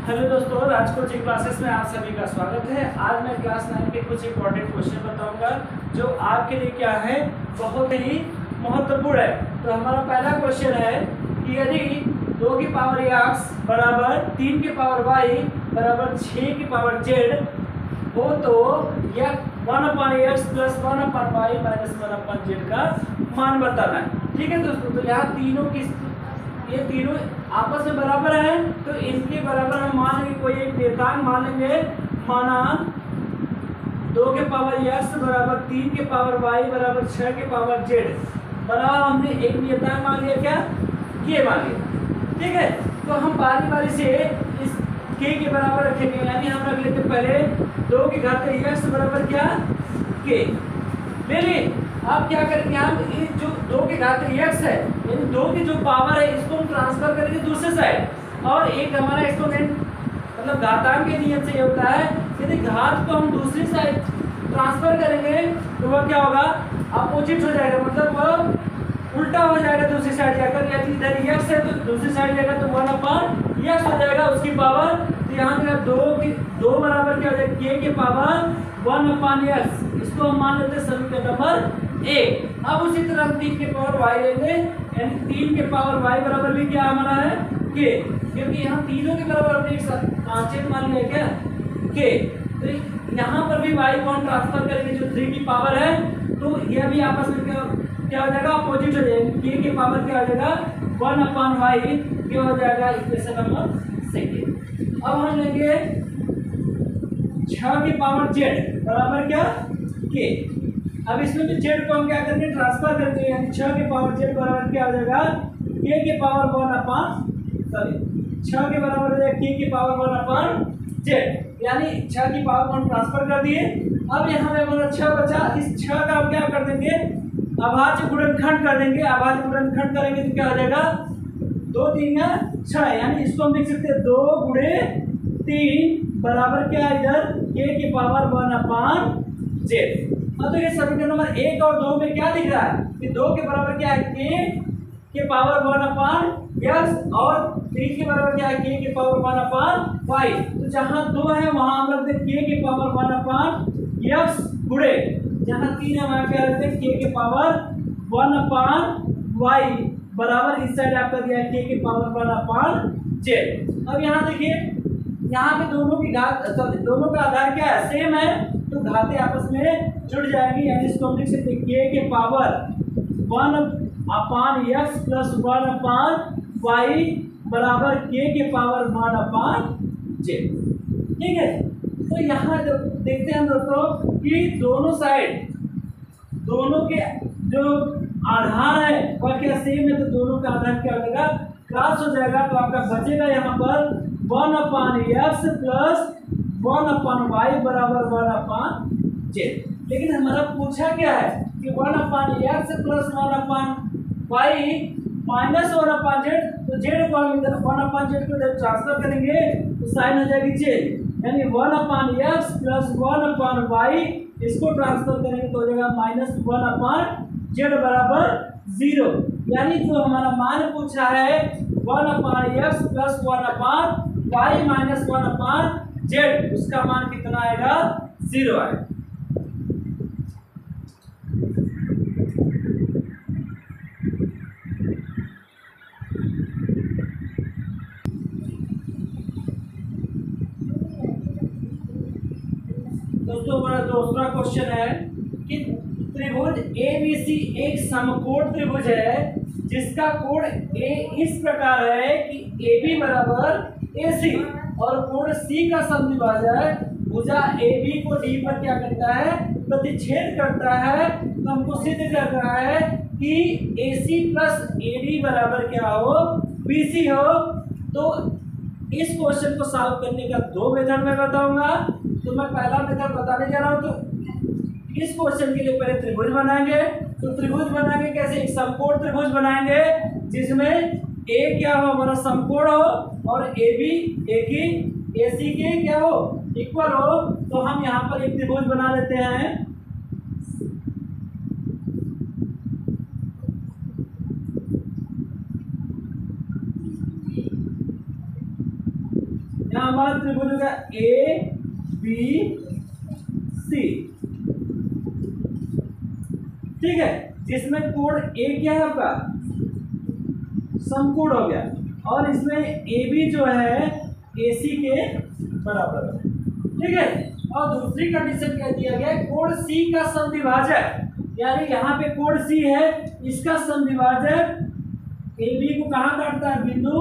Hello दोस्तों, राज coaching classes में आप सभी का स्वागत है। आज मैं क्लास 9 के कुछ इंपॉर्टेंट क्वेश्चन बताऊंगा जो आपके लिए क्या है, बहुत ही महत्वपूर्ण है। तो हमारा पहला क्वेश्चन है कि यदि 2 की पावर x बराबर 3 की पावर y बराबर 6 की पावर z हो तो यह 1/x plus 1/y minus 1/z का मान बताना है। ठीक है दोस्तों, तो यहाँ ये तीनों आपस में बराबर है, तो इनके बराबर हम मान लेंगे कोई एक नियतांक मान लेंगे। माना 2 के पावर x बराबर 3 के पावर y बराबर 6 के पावर z बराबर हमने एक नियतांक मान लिया, क्या k मान लिया। ठीक है, तो हम बारी बारी से इस k के बराबर रखेंगे, यानी हम रख लेते पहले 2 की घात x बराबर क्या k ले ली। अब क्या करेंगे, हम ये जो 2 की घात x है यानी 2 की जो पावर है इसको हम ट्रांसफर करेंगे दूसरे साइड, और एक हमारा एक्सपोनेंट मतलब घातांक के नियम से ये होता है यदि घात को हम दूसरी साइड ट्रांसफर करेंगे तो वह क्या होगा, अपोजिट हो जाएगा, मतलब वह उल्टा हो जाएगा दूसरी साइड जाकर। यदि इधर x है तो दूसरी साइड जाएगा तो 1/x हो जाएगा उसकी पावर। तो यहाँ 2 बराबर क्या हो जाएगा, k के पावर 1/x, इसको हम मान लेते हैं समीकरण नंबर 1। अब उसी तरह हम 3 के पावर y लेंगे, यानी 3 के पावर y बराबर भी क्या हमारा है k, क्योंकि यहाँ तीनों के बराबर हमने एक कांस्टेंट मान लिया क्या k। तो यहाँ पर भी y को हम ट्रांसफर करेंगे जो 3 की पावर है, तो यह भी आपस में क्या हो जाएगा, अपोजिट हो जाएगा। k के पावर क्या हो जाएगा 1/y, क्या हो जाएगा इक्वेशन नंबर 2। अब हम लेंगे 6 की पावर z बराबर क्या k। अब इसमें भी z को हम क्या करेंगे, ट्रांसफर करते हैं, यानी 6 के पावर z बराबर क्या हो जाएगा k के पावर 6 के बराबर हो जाएगा k के पावर 1/z, यानी 6 की पावर को हम ट्रांसफर कर दिए। अब यहाँ पे हमारा 6 बचा, इस 6 का हम क्या कर देंगे, अभाज्य गुणनखंड कर देंगे। अभाज्य गुणनखंड करेंगे तो क्या हो जाएगा 2 3 6, यानी इसको हम लिख सकते हैं 2 गुणे 3 बराबर क्या है इधर k के पावर 1/z। अब देखिए समीकरण नंबर 1 और 2 में क्या दिख रहा है कि 2 के बराबर क्या है k के पावर 1/x और 3 के बराबर क्या है k के पावर 1/y। तो जहां 2 है वहां हम रखते हैं k के पावर 1/x गुणे, जहां 3 है वहां क्या रखते हैं k के पावर 1/y बराबर इस साइड आपका दिया है k के पावर 1/z। अब यहाँ देखिए, यहाँ पे दोनों की घात दोनों का आधार क्या है, सेम है, तो घातें आपस में जुड़ जाएंगी, यानी इसको हम लिख सकते हैं k के पावर 1/x प्लस 1/y बराबर k के पावर 1/z। ठीक है, तो यहाँ देखते हैं हम दोस्तों कि दोनों साइड दोनों के जो आधार है वह क्या सेम है, तो दोनों का आधार क्या हो जाएगा क्रॉस हो जाएगा। तो आपका बचेगा यहाँ पर 1/x प्लस 1/y बराबर 1/z। लेकिन हमारा पूछा क्या है कि 1/x plus 1/y minus 1/z, तो z को हम इधर 1/z को इधर ट्रांसफर करेंगे तो साइन हो जाएगी z, यानी 1/x प्लस 1/y, इसको ट्रांसफर करेंगे तो हो जाएगा माइनस 1/z बराबर 0। यानी जो हमारा मान पूछा है 1/x plus 1/y minus 1/z, उसका मान कितना आएगा 0 आएगा। दोस्तों हमारा दूसरा क्वेश्चन है कि त्रिभुज ABC एक समकोण त्रिभुज है जिसका कोण A इस प्रकार है कि AB बराबर AC और कोण C का समद्विभाजक भुजा AB को D पर क्या करता है, प्रतिच्छेद करता है। तो हमको सिद्ध करना है कि AC प्लस AD बराबर क्या हो, BC हो। तो इस क्वेश्चन को सॉल्व करने का 2 मेथड मैं बताऊंगा। तो मैं पहला मेथड बताने जा रहा हूं। तो इस क्वेश्चन के लिए पहले त्रिभुज बनाएंगे। तो त्रिभुज बनाएंगे कैसे, एक समकोण त्रिभुज बनाएंगे जिसमें ए क्या हो, हमारा समकोण हो, और ए बी ए की ए सी के क्या हो, इक्वल हो। तो हम यहाँ पर एक त्रिभुज बना लेते हैं। यहाँ हमारा त्रिभुज होगा ए बी सी, ठीक है, जिसमें कोण ए क्या है आपका समकोण हो गया, और इसमें ए बी जो है ए सी के बराबर है, ठीक है। और दूसरी कंडीशन क्या दिया गया है, कोण सी का समद्विभाजक, यानी यहाँ पे कोण सी है, इसका समद्विभाजक ए बी को कहाँ काटता है, बिंदु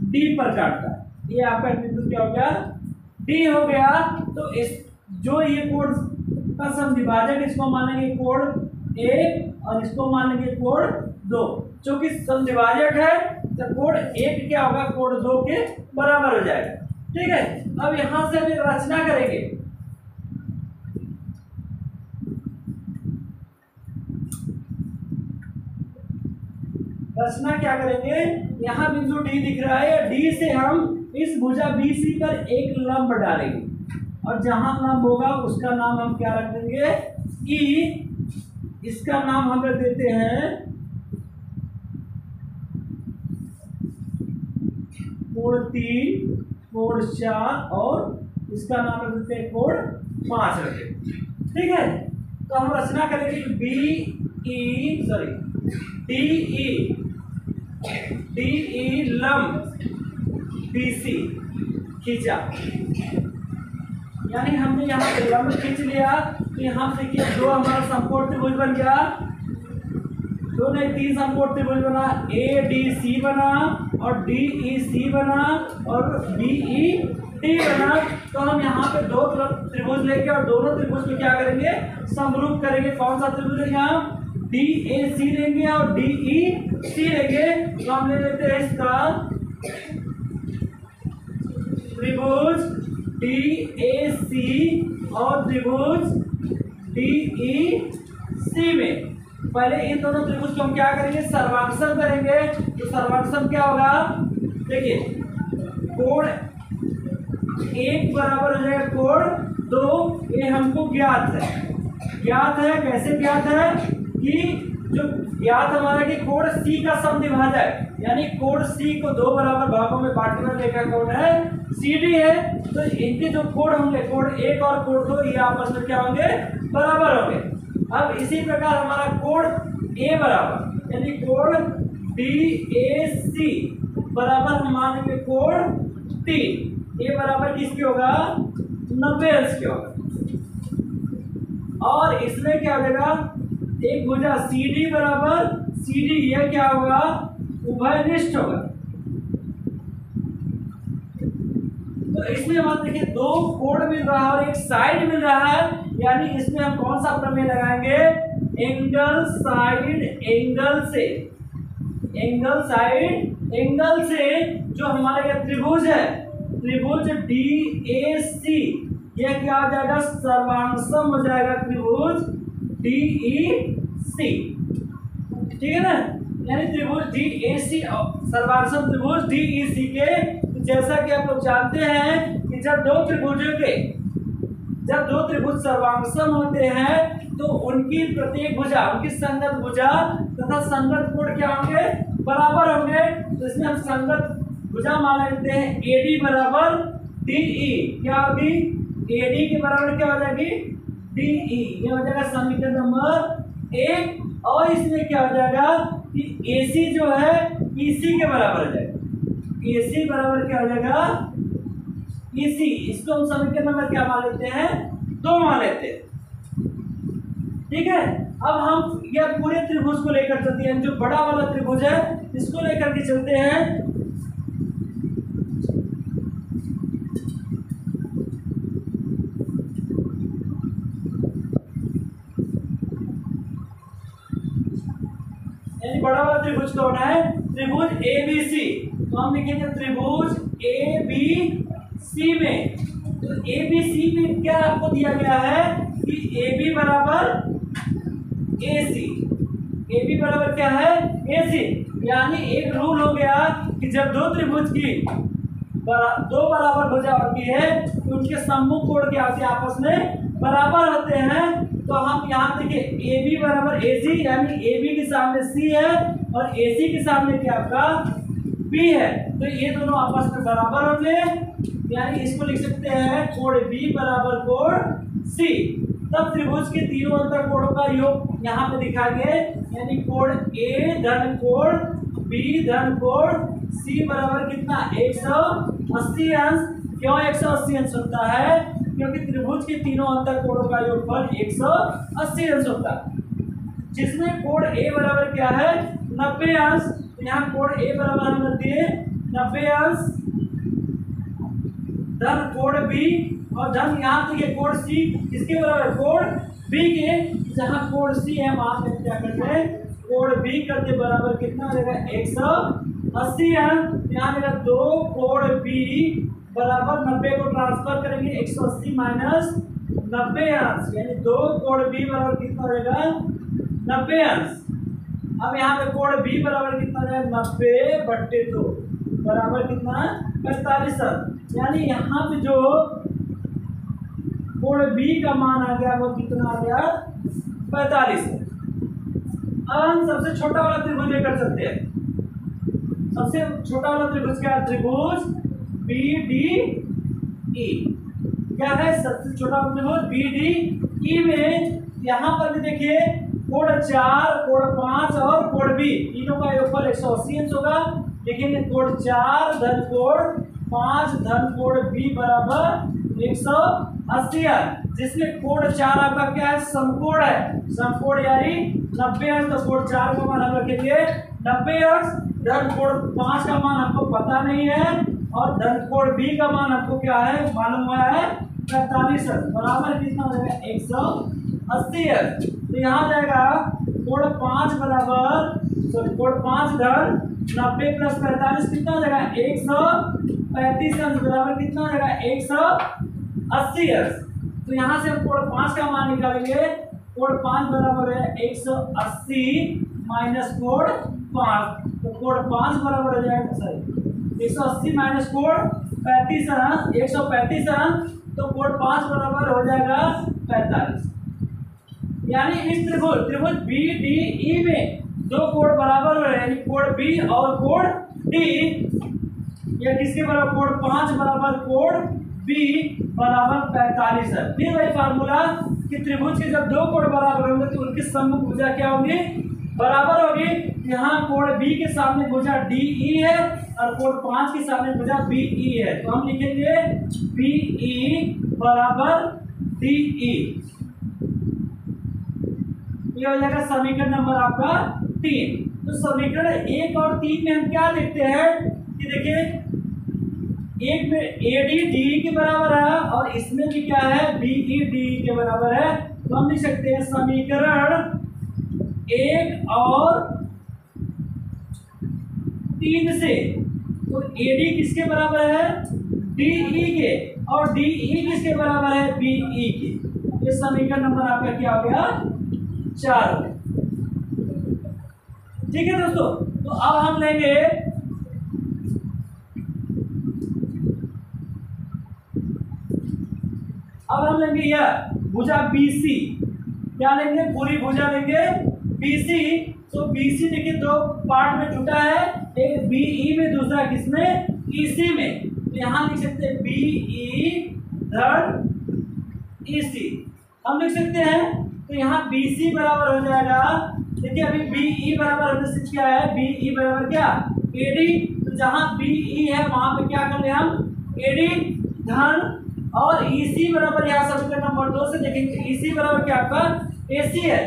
डी पर काटता है। ये आपका बिंदु क्या हो गया, डी हो गया। तो इस जो ये कोण का समद्विभाजक, इसको मानेंगे कोण ए और इसको मानेंगे कोण दो। क्योंकि समद्विभाजक है तो कोण एक क्या होगा, कोण दो के बराबर हो जाएगा, ठीक है। अब यहां से हम रचना करेंगे, रचना क्या करेंगे, यहाँ बिंदु डी दिख रहा है, डी से हम इस भुजा बीसी पर एक लंब डालेंगे, और जहां लंब होगा उसका नाम हम क्या रख देंगे, ई। इसका नाम हम रख देते हैं कोण 3, कोण 4, और इसका नाम रख देते हैं कोण 5 रखे, ठीक है। तो हम रचना करेंगे डी ई लंब बीसी खींचा, यानी हमने यहाँ पे लंब खींच लिया, तो यहाँ से देखिए दो हमारा समकोण त्रिभुज बन गया, दो नहीं 3 समकोण त्रिभुज बना, ए डी सी बना और डी ई सी बना और बी ई डी बना। तो हम यहाँ पे दो त्रिभुज लेके और दोनों त्रिभुज को क्या करेंगे, समरूप करेंगे। कौन सा त्रिभुज लेंगे हम, डी ए सी लेंगे और डी ई सी लेंगे। तो हम ले लेते हैं इसका त्रिभुज डी ए सी और त्रिभुज डी ई सी में पहले इन दोनों त्रिभुज को हम क्या करेंगे, सर्वांगसम करेंगे। तो सर्वांगसम क्या होगा, देखिए कोण 1 बराबर हो जाएगा कोण 2, ये हमको ज्ञात है। कैसे ज्ञात है कि जो ज्ञात हमारा कि कोण सी का समद्विभाजक, यानी कोण सी को 2 बराबर भागों में बांटने वाला रेखा कोण है सी डी है। तो इनके जो कोण होंगे, कोण 1 और कोण 2, ये आपस में क्या होंगे, बराबर होंगे। अब इसी प्रकार हमारा कोण ए बराबर, यानी कोण डी ए सी बराबर हम मानेंगे कोण 3, ए बराबर किसके होगा, 90 अंश के होगा। और इसमें क्या हो जाएगा, एक भुजा सी डी बराबर सी डी, यह क्या होगा, उभयनिष्ठ होगा। तो इसमें हम देखिए दो कोण मिल रहा है और एक साइड मिल रहा है, यानी इसमें हम कौन सा प्रमेय लगाएंगे, एंगल साइड एंगल से। एंगल साइड एंगल से जो हमारे ये त्रिभुज है, त्रिभुज डी ए सी, यह क्या हो जाएगा, सर्वांगसम हो जाएगा त्रिभुज डी ई सी, ठीक है ना। यानी त्रिभुज डी ए सी सर्वांगसम त्रिभुज डी ई सी के, जैसा कि आप लोग जानते हैं कि जब दो त्रिभुज सर्वांगसम होते हैं तो उनकी प्रत्येक भुजा, उनकी संगत भुजा तथा संगत कोण क्या होंगे, बराबर होंगे। तो इसमें हम संगत भुजा मान लेते हैं एडी बराबर डीई, क्या होगी, एडी के बराबर क्या हो जाएगी, डीई। ये हो जाएगा समीकरण नंबर 1। और इसमें क्या हो जाएगा कि एसी जो है ईसी के बराबर हो जाएगा, एसी बराबर क्या हो जाएगा, ईसी। इसको हम समीकरण नंबर क्या मान लेते हैं, 2 मान लेते हैं, ठीक है। अब हम यह पूरे त्रिभुज को लेकर चलते हैं, जो बड़ा वाला त्रिभुज है इसको लेकर के चलते हैं। यानी बड़ा वाला त्रिभुज कौन है, त्रिभुज ए बी सी। तो हम लिखेंगे त्रिभुज ए बी सी में, तो ए बी सी में क्या आपको दिया गया है कि ए बी बराबर ए सी, ए बी बराबर क्या है, ए सी। यानी एक रूल हो गया कि जब दो त्रिभुज की दो बराबर भुजा होती है तो उनके सम्मुख कोण क्या होते हैं, आपस में बराबर होते हैं। तो हम यहाँ देखिए ए बी बराबर ए सी, यानी ए बी के सामने सी है और ए सी के सामने क्या आपका बी है, तो ये दोनों आपस में बराबर होंगे, यानी इसको लिख सकते हैं कोण बी बराबर कोण सी। तब त्रिभुज के तीनों अंतर कोणों का योग यहाँ पे दिखाएंगे, यानी कोण ए धन कोण बी धन कोण सी बराबर कितना 180 अंश। क्यों 180 अंश होता है? क्योंकि त्रिभुज के तीनों अंतर कोणों का योगफल 180 अंश होता है, जिसमें कोण ए बराबर क्या है 90 अंश। तो यहाँ कोण ए बराबर हम रखते हैं 90 अंश धन कोण बी, और धन यहाँ देखिए कोण सी किसके बराबर कोण बी के, जहाँ कोण सी है वहां पे क्या करते हैं कोण बी करते बराबर कितना हो जाएगा 180 अंश। यहाँ देगा 2 कोण बी बराबर 90 को ट्रांसफर करेंगे 180 माइनस 90 अंश, यानी 2 कोण बी बराबर कितना हो जाएगा 90 अंश। अब यहाँ पे कोण बी बराबर कितना हो जाएगा 90/2 बराबर कितना 45 अंश, यानी यहाँ पे जो कोण बी का मान आ गया वो कितना आ गया 45। अब हम सबसे छोटा वाला त्रिभुज कर सकते हैं। सबसे छोटा वाला त्रिभुज क्या है? त्रिभुज बी डी ई। क्या है सबसे छोटा वाला त्रिभुज बी डी ई में यहाँ पर भी देखिए कोण 4 कोण 5 और कोण बी तीनों का योगफल 180 अंश होगा। लेकिन कोण 4 धन कोण 5 धन कोण बी बराबर 180 अंश, जिसमें कोण 4 आपका क्या है समकोण है, समकोण यानी 90 अंश। तो कोण 4 का मान हम रखेंगे 90 अंश। धन कोण 5 का मान आपको पता नहीं है, और धन कोण बी का मान आपको क्या है मालूम हुआ है 45 अंश, बराबर कितना हो जाएगा 180 अंश। तो यहाँ जाएगा कोण 5 बराबर कोण 5 धन 90 प्लस 45 कितना हो जाएगा 135 अंश, बराबर कितना हो जाएगा 180 अंश। तो यहाँ से हम कोण 5 का मान निकालेंगे। कोण 5 बराबर है 180 माइनस कोण 5, तो कोण 5 बराबर हो जाएगा सॉरी 180 माइनस कोण 35 अंश 135 अंश, तो कोण 5 बराबर हो जाएगा 45। यानी इस त्रिभुज बी डी ई में दो कोण बराबर हो रहे हैं, यानी कोण बी और कोण डी, या किसके बराबर कोण 5 बराबर कोण बी बराबर 45 है। फिर वही फार्मूला कि त्रिभुज के जब दो कोण बराबर होंगे तो उनकी सम्मुख भुजा क्या होगी बराबर होगी। यहाँ कोण बी के सामने भुजा डी ई है और कोण 5 के सामने भुजा बी ई है, तो हम लिखेंगे बी ई बराबर डी ई। ये हो जाएगा समीकरण नंबर आपका 3। तो समीकरण 1 और 3 में हम क्या लिखते हैं कि देखिए एक में ए डी डी के बराबर है और इसमें भी क्या है बी ई डी के बराबर है, तो हम लिख सकते हैं समीकरण 1 और 3 से। तो ए डी किसके बराबर है डी ई के, और डी ई किसके बराबर है बी ई के। ये समीकरण नंबर आपका क्या हो गया 4। ठीक है दोस्तों, तो अब हम लेंगे यह भुजा BC। क्या लेंगे पूरी भुजा लेंगे BC। तो BC देखिए दो पार्ट में टूटा है, एक BE में दूसरा किसमें EC में। तो यहाँ लिख सकते हैं BE धन EC हम लिख सकते हैं। तो यहाँ BC बराबर हो जाएगा, देखिए अभी BE बराबर होने से क्या है BE बराबर क्या AD। तो जहाँ BE है वहां पे क्या कर रहे हैं हम AD धन, और EC बराबर यहाँ समीकरण नंबर 2 से देखेंगे EC बराबर क्या आपका AC है,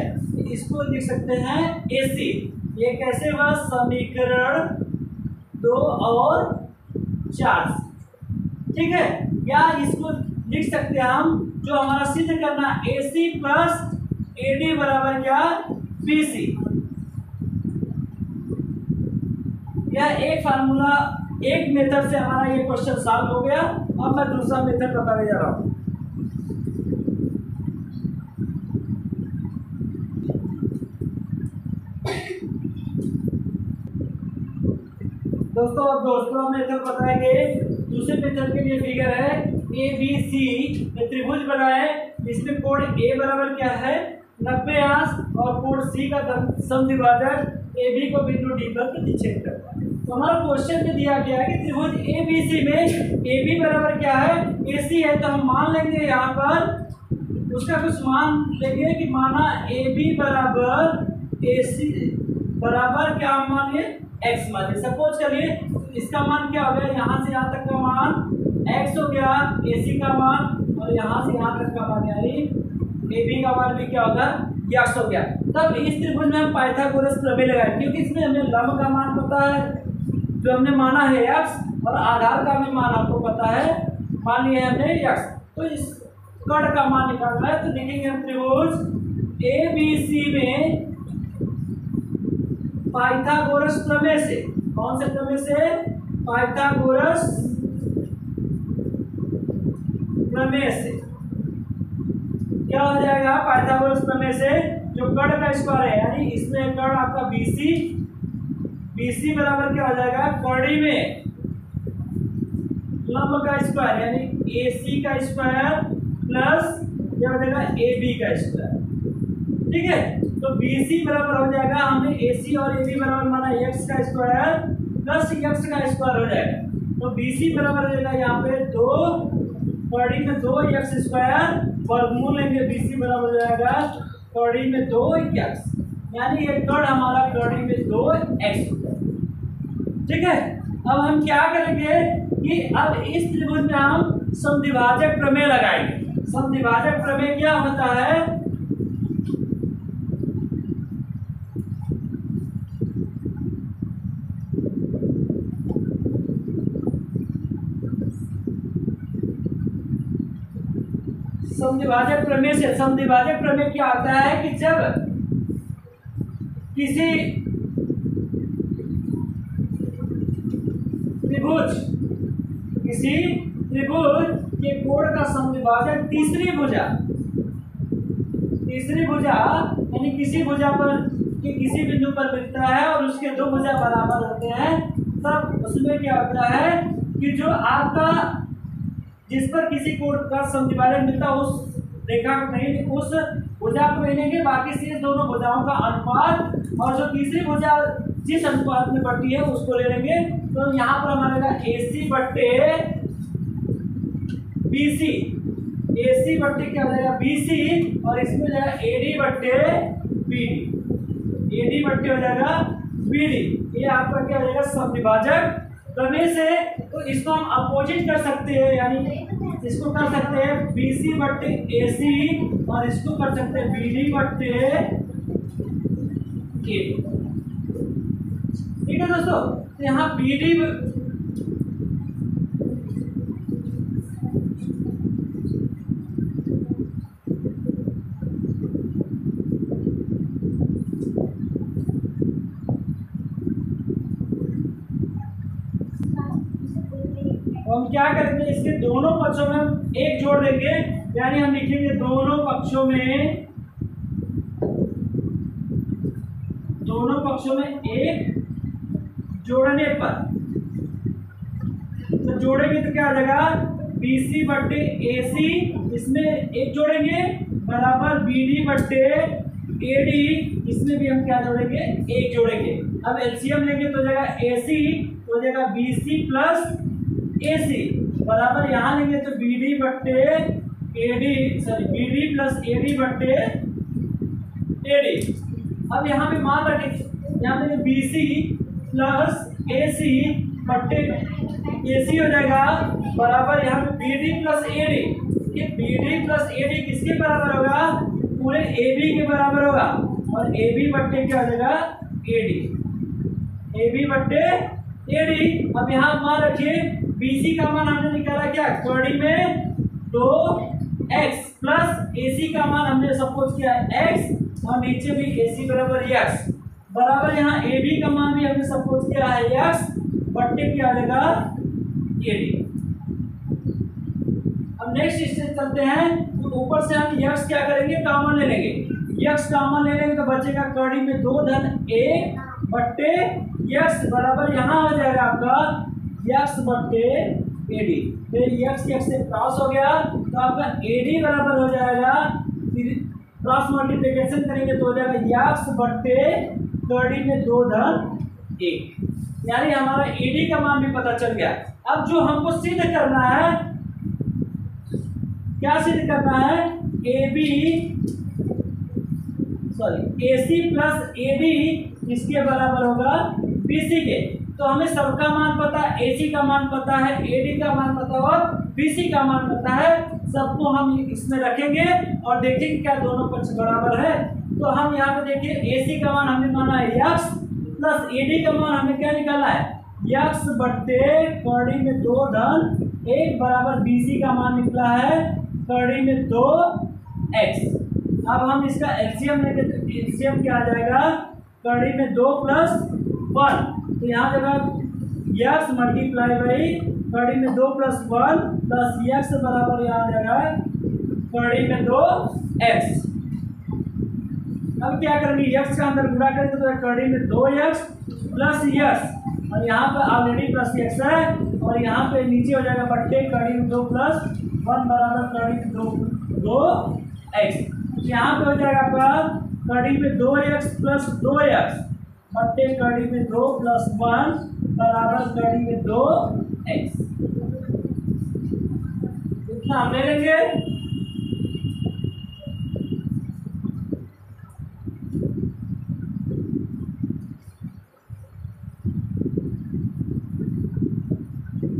इसको लिख सकते हैं AC। ये कैसे हुआ समीकरण 2 और 4, ठीक है। या इसको लिख सकते हैं हम जो हमारा सिद्ध करना AC प्लस AD बराबर क्या BC। यह एक फार्मूला एक मेथड से हमारा ये क्वेश्चन सॉल्व हो गया। अब मैं दूसरा मेथड बताने जा रहा हूं। दोस्तों मेथड बताएंगे। दूसरे मेथड के लिए फिगर है ABC त्रिभुज बनाए, इसमें कोण A बराबर क्या है 90 अंश और कोण C का समद्विभाजक AB को बिंदु D पर प्रतिच्छेद करता है। तो तो हमारा क्वेश्चन में दिया गया है कि त्रिभुज ABC में AB बराबर क्या है, AC है, तो हम मान लेंगे यहाँ पर उसका कुछ मान लेंगे कि माना AB बराबर AC बराबर क्या मान लिये, x मान लिये। सपोज करिए इसका मान क्या हो गया, यहाँ से यहाँ तक का मान x हो गया, AC का मान, और यहाँ से यहाँ तक का मान यानी AB का मान भी क्या होगा, x हो गया। तब इस त्रिभुज में हम पाइथागोरस प्रमेय लगाए, क्योंकि इसमें हमें लंब का मान पता है जो हमने माना है x, और आधार का भी मान आपको पता है, मान लिया हमने x। तो इस कर्ण का मान निकालना है, तो लिखेंगे हम त्रिभुज ABC में पाइथागोरस प्रमेय से, कौन से प्रमेय से, पाइथागोरस प्रमेय से क्या हो जाएगा, पाइथागोरस प्रमेय से जो कर्ण का स्क्वायर है, यानी इसमें कर्ण आपका BC बराबर क्या हो जाएगा, कड़ी में लंब का स्क्वायर यानी AC का स्क्वायर प्लस क्या हो जाएगा AB का स्क्वायर। ठीक है, तो BC बराबर हो जाएगा, हमने AC और AB बराबर माना x का स्क्वायर प्लस x का स्क्वायर हो जाएगा, तो BC बराबर हो जाएगा यहाँ पे 2 कड़ी में 2x स्क्वायर, वर्गमूल लेंगे BC बराबर हो जाएगा कड़ी में 2x, यानी ये कर्ण हमारा कड़ी में 2x हो जाएगा। ठीक है, अब हम क्या करेंगे कि अब इस त्रिभुज में हम समद्विभाजक प्रमेय लगाएंगे। समद्विभाजक प्रमेय क्या होता है, समद्विभाजक प्रमेय से, समद्विभाजक प्रमेय क्या होता है कि जब किसी त्रिभुज के कोण का समद्विभाजक तीसरी भुजा यानी किसी भुजा पर कि किसी बिंदु पर मिलता है और उसके दो भुजा बराबर होते हैं, तब उसमें क्या होता है कि जो आपका जिस पर किसी कोण का समद्विभाजक मिलता है उस रेखा को नहीं, उस भुजा को नहीं लेंगे, बाकी शेष दोनों भुजाओं का अनुपात, और जो तीसरी भुजा जिस अनुपात में बढ़ती है उसको ले लेंगे। तो यहाँ पर हमारा AC बट्टे BC, AC बट्टे क्या हो जाएगा BC, और इसमें जाएगा AD बट्टे BD, AD बट्टे हो जाएगा BD। ये आपका क्या हो जाएगा समद्विभाजक प्रमेय से। तो इसको हम अपोजिट कर सकते हैं, यानी इसको कर सकते हैं BC बट्टे AC, और इसको कर सकते हैं BD बट्टे AD। ठीक है दोस्तों, तो यहाँ BD हम क्या करेंगे, इसके दोनों पक्षों में हम एक जोड़ देंगे, यानी हम लिखेंगे दोनों पक्षों में एक जोड़ने पर, तो जोड़ेंगे तो क्या आ जाएगा BC बट्टे AC, इसमें एक जोड़ेंगे बराबर BD बट्टे AD, इसमें भी हम क्या जोड़ेंगे, एक जोड़ेंगे। अब LCM लेंगे तो जाएगा AC, तो जाएगा BC प्लस AC बराबर यहाँ लेंगे तो BD बट्टे AD, sorry BD plus AD बट्टे AD। अब यहाँ पे मान रखेंगे, यहाँ पे BC प्लस AC बट्टे AC हो जाएगा बराबर यहाँ पे BD प्लस AD। ये BD प्लस AD किसके बराबर होगा, पूरे AB के बराबर होगा, और AB बट्टे क्या हो जाएगा AD, AB बट्टे AD। अब यहाँ मान रखिए BC का मान हमने निकाला क्या, कड़ी में 2x प्लस AC का मान हमने सपोज किया है x, और नीचे भी AC बराबर x बराबर यहाँ AB का मान भी हमने सपोज किया है x बट्टे क्या आ जाएगा AD। अब नेक्स्ट स्टेप चलते हैं, तो ऊपर से हम x क्या करेंगे, कॉमन ले लेंगे, x कॉमन ले लेंगे तो बचेगा कड़ी में 2 धन a बट्टे x बराबर यहाँ हो जाएगा आपका x बट्टे AD। फिर x से क्रॉस हो गया तो आपका AD बराबर हो जाएगा, क्रॉस मल्टीप्लिकेशन करेंगे तो हो जाएगा x बट्टे कड़ी में 2 धन 1। यानी हमारा AD का मान भी पता चल गया। अब जो हमको सिद्ध करना है, क्या सिद्ध करना है, AC प्लस AD किसके बराबर होगा, BC के। तो हमें सबका मान पता है, AC का मान पता है, AD का मान पता है और BC का मान पता है। सबको हम इसमें रखेंगे और देखेंगे क्या दोनों पक्ष बराबर है। तो हम यहाँ पे देखिए AC का मान हमने माना है x प्लस AD का मान हमें क्या निकालना है, x बट्टे कड़ी में 2 धन 1 बराबर BC का मान निकला है कड़ी में 2x। अब हम इसका एलसीएम लेंगे तो एलसीएम क्या आ जाएगा, कड़ी में 2 प्लस 1, तो यहाँ जगह x मल्टीप्लाई बाई कड़ी में 2 प्लस 1 प्लस x बराबर यहाँ आ जाएगा कड़ी में 2x। अब क्या करेंगे, x का अंदर गुणा करेंगे तो कड़ी में 2x प्लस x और यहाँ पे ऑलरेडी प्लस x है और यहाँ पे नीचे हो जाएगा बट्टे कड़ी में 2 प्लस 1 बराबर कड़ी में 2x। यहाँ पे हो जाएगा आपका कड़ी में 2x प्लस 2x बट्टे कड़ी में 2 प्लस 1 बराबर कड़ी में 2x। इतना हम ले लेंगे।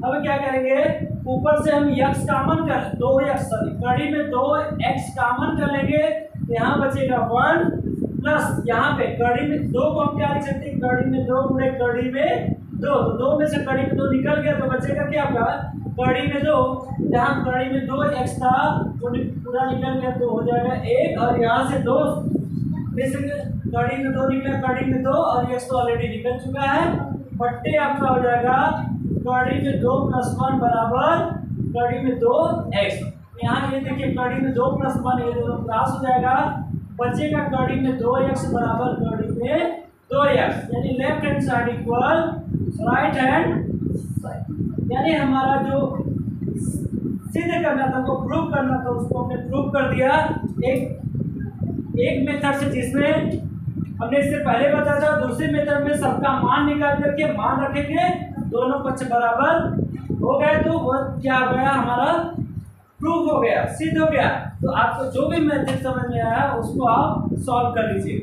अब क्या करेंगे, ऊपर से हम x कॉमन कर 2x कड़ी में 2x कॉमन कर लेंगे तो यहाँ बचेगा 1 प्लस यहाँ पे कड़ी में 2 को हम क्या लिख सकते हैं, कड़ी में 2 गुणे कड़ी में 2, तो 2 में से कड़ी में 2 निकल गया तो बचेगा क्या आपका कड़ी में 2, जहाँ कड़ी में 2x था तो पूरा निकल गया तो हो जाएगा 1 और यहाँ से 2 में से कड़ी में 2 निकला, कड़ी में 2 और x तो ऑलरेडी निकल चुका है बट्टे आपका हो जाएगा कड़ी में 2 प्लस 1 बराबर कड़ी में 2x। यहाँ ये देखिए कड़ी में 2 प्लस 1 ये दोनों क्रॉस हो जाएगा, बचेगा कड़ी में 2x बराबर कड़ी में 2x, यानी left hand side equal right hand side. यानी हमारा जो सिद्ध करना था वो प्रूव करना था उसको हमने प्रूव कर दिया एक मेथड से, जिसमें हमने इससे पहले बताया था। दूसरे मेथड में सबका मान निकाल करके मान रखेंगे, दोनों पक्ष बराबर हो गए तो वो क्या हो गया, हमारा प्रूफ हो गया, सिद्ध हो गया। तो आपको जो भी मेथड समझ में आया उसको आप सॉल्व कर लीजिए।